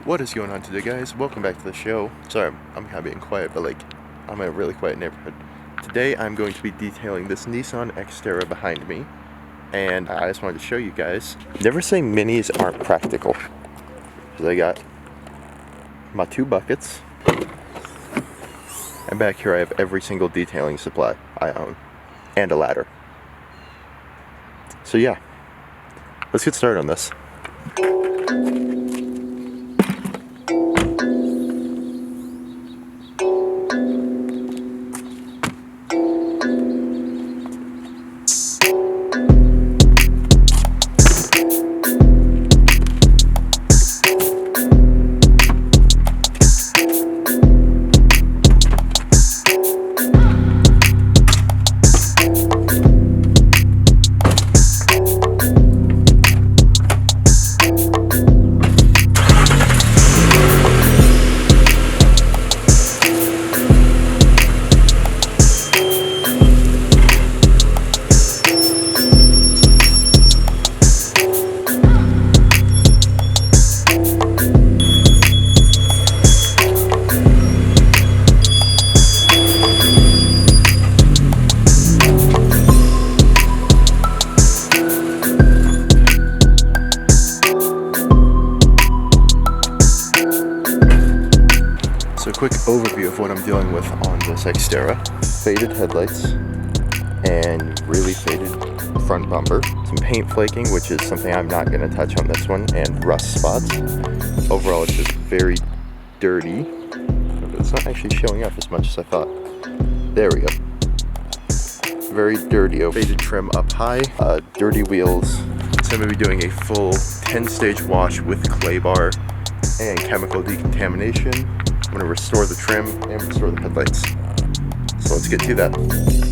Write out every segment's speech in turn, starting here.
What is going on today, guys? Welcome back to the show. Sorry, I'm kind of being quiet, but I'm in a really quiet neighborhood. Today I'm going to be detailing this Nissan Xterra behind me, and I just wanted to show you guys. Never say minis aren't practical. Because I got my 2 buckets, and back here I have every single detailing supply I own, and a ladder. So yeah, let's get started on this. So a quick overview of what I'm dealing with on this Xterra. Faded headlights and really faded front bumper. Some paint flaking, which is something I'm not going to touch on this one, and rust spots. Overall, it's just very dirty. But it's not actually showing up as much as I thought. There we go. Very dirty. Faded trim up high. Dirty wheels. So I'm going to be doing a full 10-stage wash with clay bar and chemical decontamination. I'm going to restore the trim and restore the headlights. So let's get to that.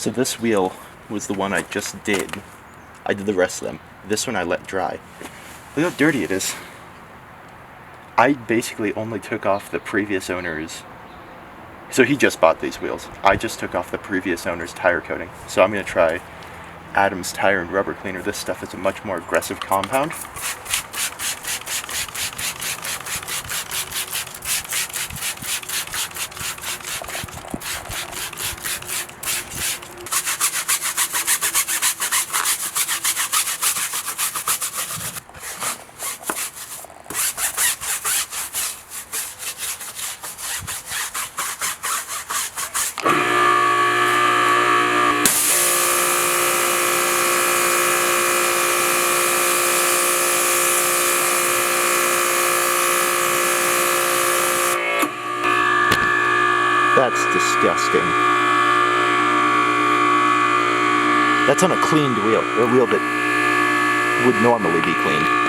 So this wheel was the one I just did. I did the rest of them. This one I let dry. Look how dirty it is. I basically only took off the previous owner's. So he just bought these wheels. I just took off the previous owner's tire coating. So I'm going to try Adam's tire and rubber cleaner. This stuff is a much more aggressive compound. That's disgusting. That's on a cleaned wheel, a wheel that would normally be cleaned.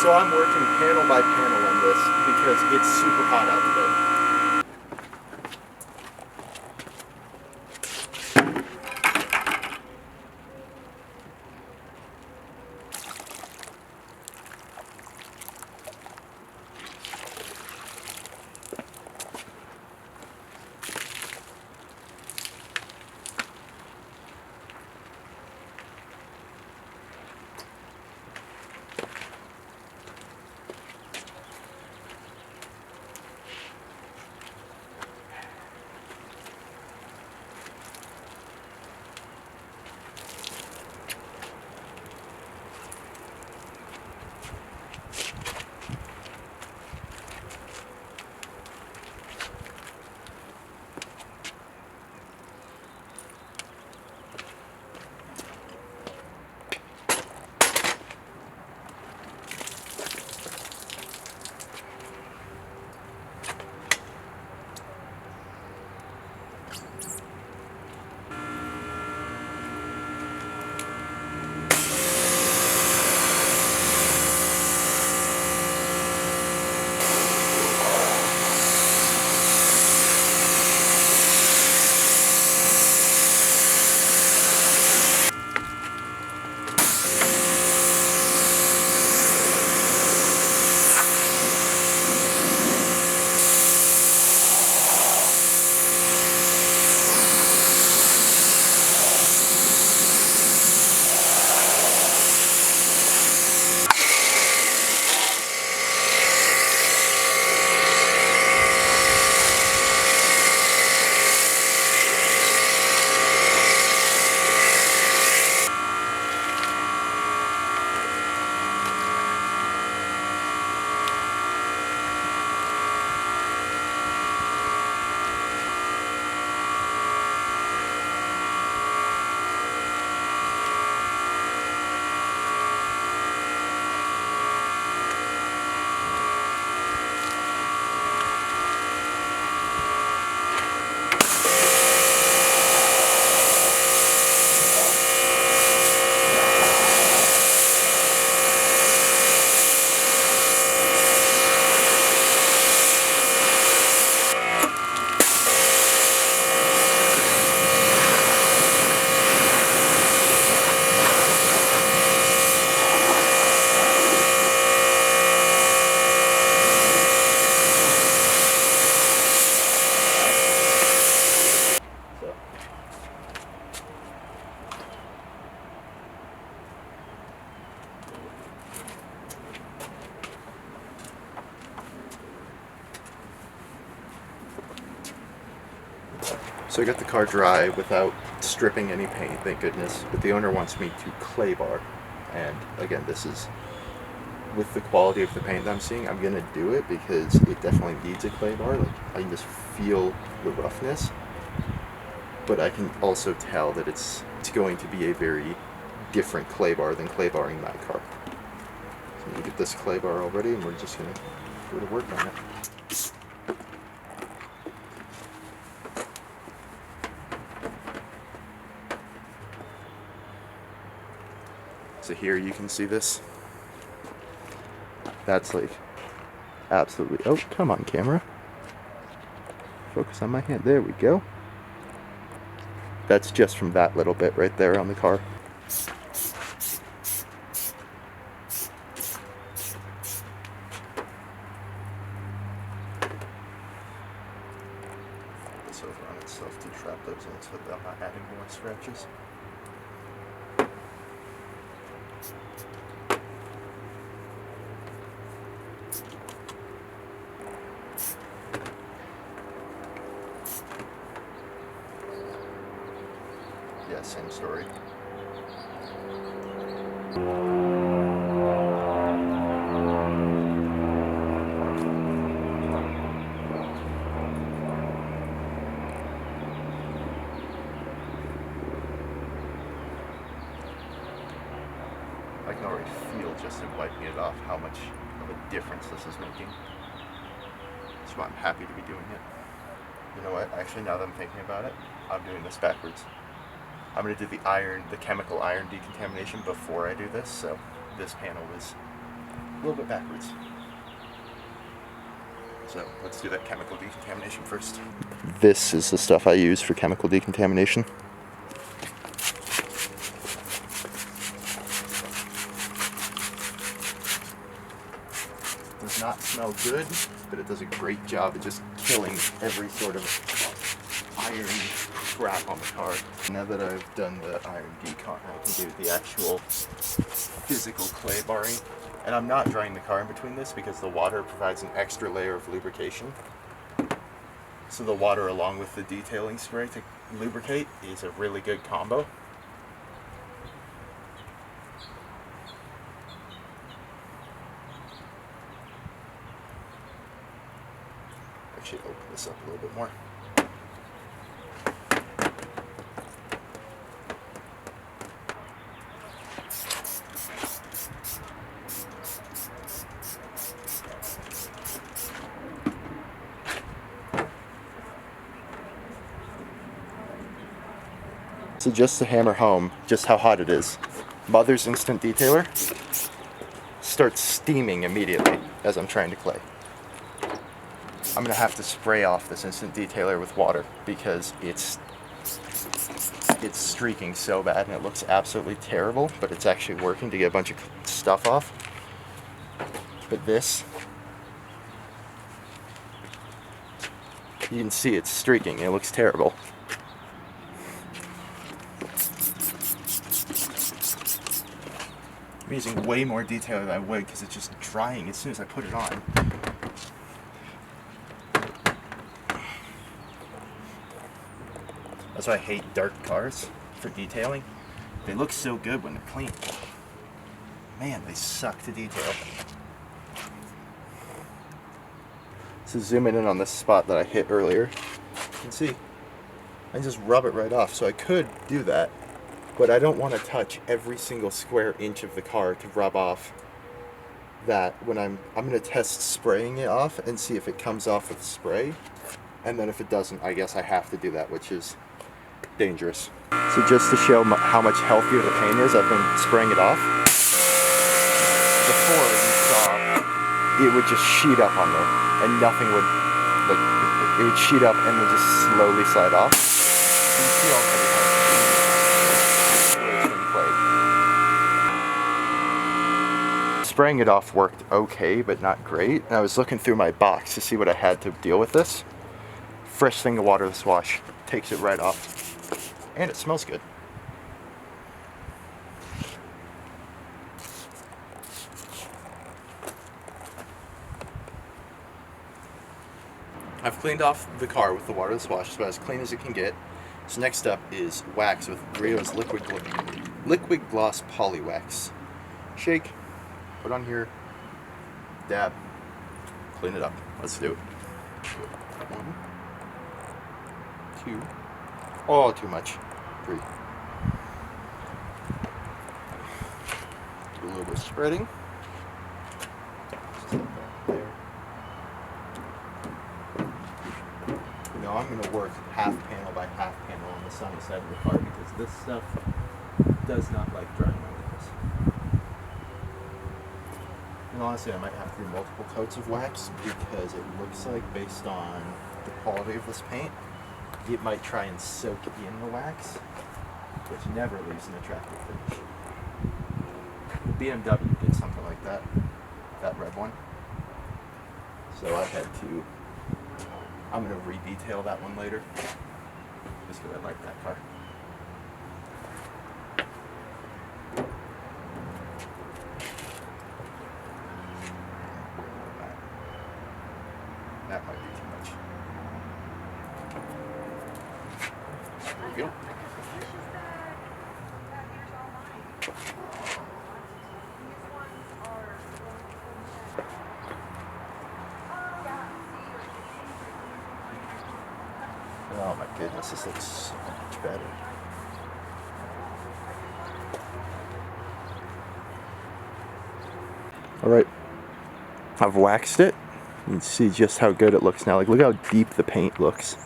So I'm working panel by panel on this because it's super hot out today. So I got the car dry without stripping any paint, thank goodness. But the owner wants me to clay bar. And again, this is, with the quality of the paint that I'm seeing, I'm gonna do it because it definitely needs a clay bar. Like, I can just feel the roughness. But I can also tell that it's going to be a very different clay bar than clay barring my car. So I'm gonna get this clay bar already and we're just gonna go to work on it. So here you can see this. That's like absolutely, oh, come on camera. Focus on my hand, there we go. That's just from that little bit right there on the car. This over on itself to trap those in so that I'm not adding more scratches. Yeah, same story. I can already feel just in wiping it off how much of a difference this is making. That's why I'm happy to be doing it. You know what, actually now that I'm thinking about it, I'm doing this backwards. I'm going to do the chemical iron decontamination before I do this, so this panel is A little bit backwards. So let's do that chemical decontamination first. This is the stuff I use for chemical decontamination. Does not smell good, but it does a great job of just killing every sort of iron crap on the car. Now that I've done the iron decon, I can do the actual physical clay barring. And I'm not drying the car in between this because the water provides an extra layer of lubrication. So the water along with the detailing spray to lubricate is a really good combo. Actually, open this up a little bit more. So just to hammer home just how hot it is, Mother's Instant Detailer starts steaming immediately as I'm trying to clay. I'm going to have to spray off this Instant Detailer with water because it's streaking so bad and it looks absolutely terrible, but it's actually working to get a bunch of stuff off. But this, you can see it's streaking, it looks terrible. I'm using way more detailer than I would because it's just drying as soon as I put it on. That's why I hate dark cars for detailing. They look so good when they're clean. Man, they suck to detail. So zooming in on this spot that I hit earlier, you can see I just rub it right off. So I could do that, but I don't want to touch every single square inch of the car to rub off that. When I'm going to test spraying it off and see if it comes off with spray, and then if it doesn't, I guess I have to do that, which is dangerous. So just to show how much healthier the paint is, I've been spraying it off. Before, you saw it would just sheet up on there, and nothing would, like, it would sheet up and then just slowly slide off. You see already how it's been played. Spraying it off worked okay, but not great. And I was looking through my box to see what I had to deal with this. Fresh thing of waterless wash takes it right off. And it smells good. I've cleaned off the car with the waterless wash, so as clean as it can get. So next up is wax with Rio's liquid gloss poly wax. Shake, put on here, dab, clean it up. Let's do it. 1, 2, oh, too much. 3. Do a little bit of spreading. There. Now I'm going to work half panel by half panel on the sunny side of the car because this stuff does not like drying like this. And honestly, I might have to do multiple coats of wax because it looks like, based on the quality of this paint, it might try and soak in the wax, which never leaves an attractive finish. BMW did something like that, that red one. So I had to, I'm going to re-detail that one later, just because I like that car. That might be too much. There we go. Oh my goodness, this looks so much better. Alright, I've waxed it. You can see just how good it looks now. Like, look how deep the paint looks.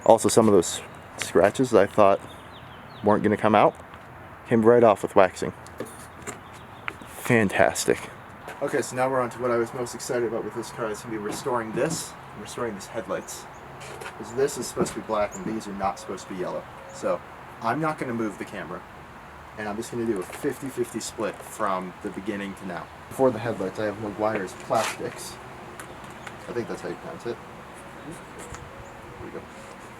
Also, some of those scratches that I thought weren't going to come out came right off with waxing. Fantastic. Okay, so now we're on to what I was most excited about with this car. It's going to be restoring this, and restoring these headlights. Because this is supposed to be black and these are not supposed to be yellow. So I'm not going to move the camera. And I'm just going to do a 50-50 split from the beginning to now. For the headlights, I have Maguire's plastics. I think that's how you pronounce it. There we go.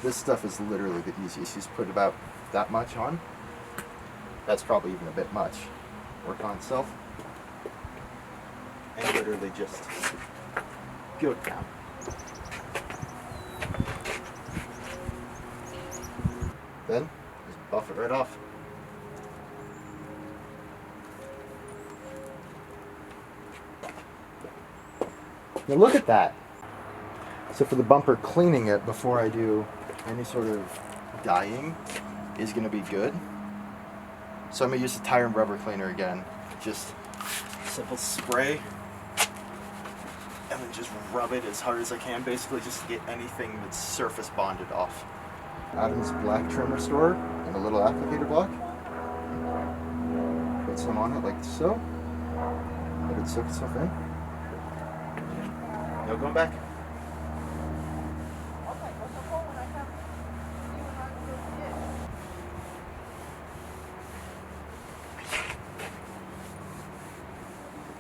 This stuff is literally the easiest. You just put about that much on. That's probably even a bit much. Work on itself. And literally just go down. Then, just buff it right off. Now look at that. So for the bumper, cleaning it before I do any sort of dyeing is going to be good. So I'm going to use the tire and rubber cleaner again. Just simple spray. And then just rub it as hard as I can, basically just to get anything that's surface bonded off. Adam's black trim restorer and a little applicator block. Put some on it like so. Let it soak itself in. No going back.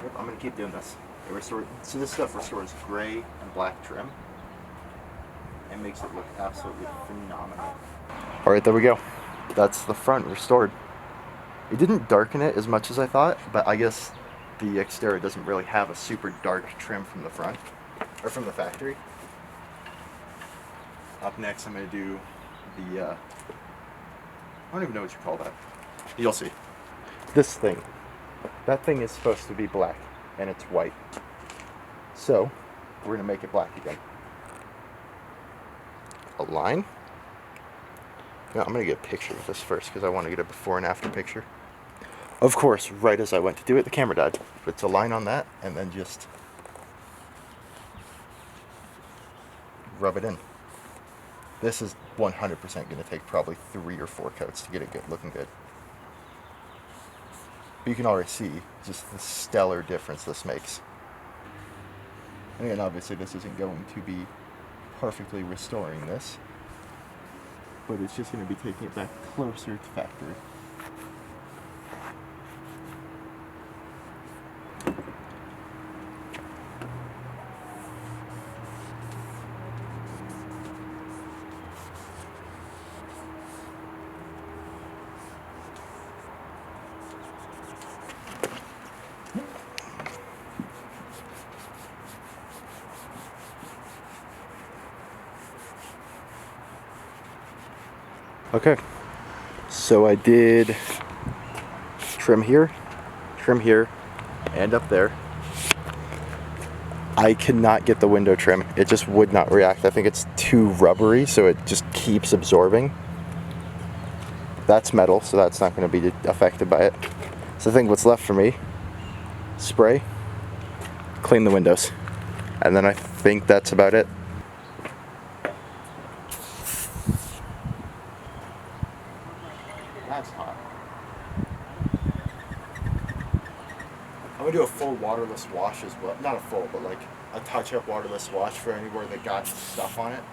Yep, I'm going to keep doing this. So this stuff restores gray and black trim and makes it look absolutely phenomenal. Alright, there we go. That's the front restored. It didn't darken it as much as I thought, but I guess the Xterra doesn't really have a super dark trim from the front, or from the factory. Up next I'm going to do the, I don't even know what you call that. You'll see. This thing. That thing is supposed to be black. And it's white. So, we're going to make it black again. A line. Now, I'm going to get a picture of this first because I want to get a before and after picture. Of course, right as I went to do it, the camera died. But it's a line on that, and then just rub it in. This is 100% going to take probably 3 or 4 coats to get it good, looking good. You can already see just the stellar difference this makes. And again, obviously this isn't going to be perfectly restoring this, but it's just going to be taking it back closer to factory. Okay, so I did trim here, and up there. I cannot get the window trim. It just would not react. I think it's too rubbery, so it just keeps absorbing. That's metal, so that's not going to be affected by it. So I think what's left for me, spray, clean the windows, and then I think that's about it. That's hot. I'm gonna do a full waterless wash as well. Not a full, but like a touch-up waterless wash for anywhere that got stuff on it.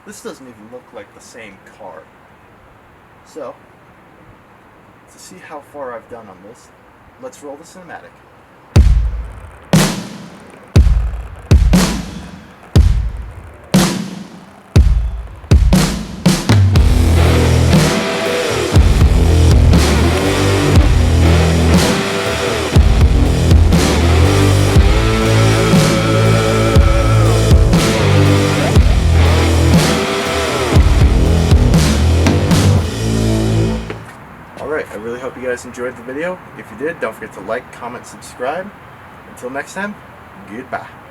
This doesn't even look like the same car. So, to see how far I've done on this, let's roll the cinematic. guys enjoyed the video. If you did, don't forget to like, comment, subscribe. Until next time, goodbye.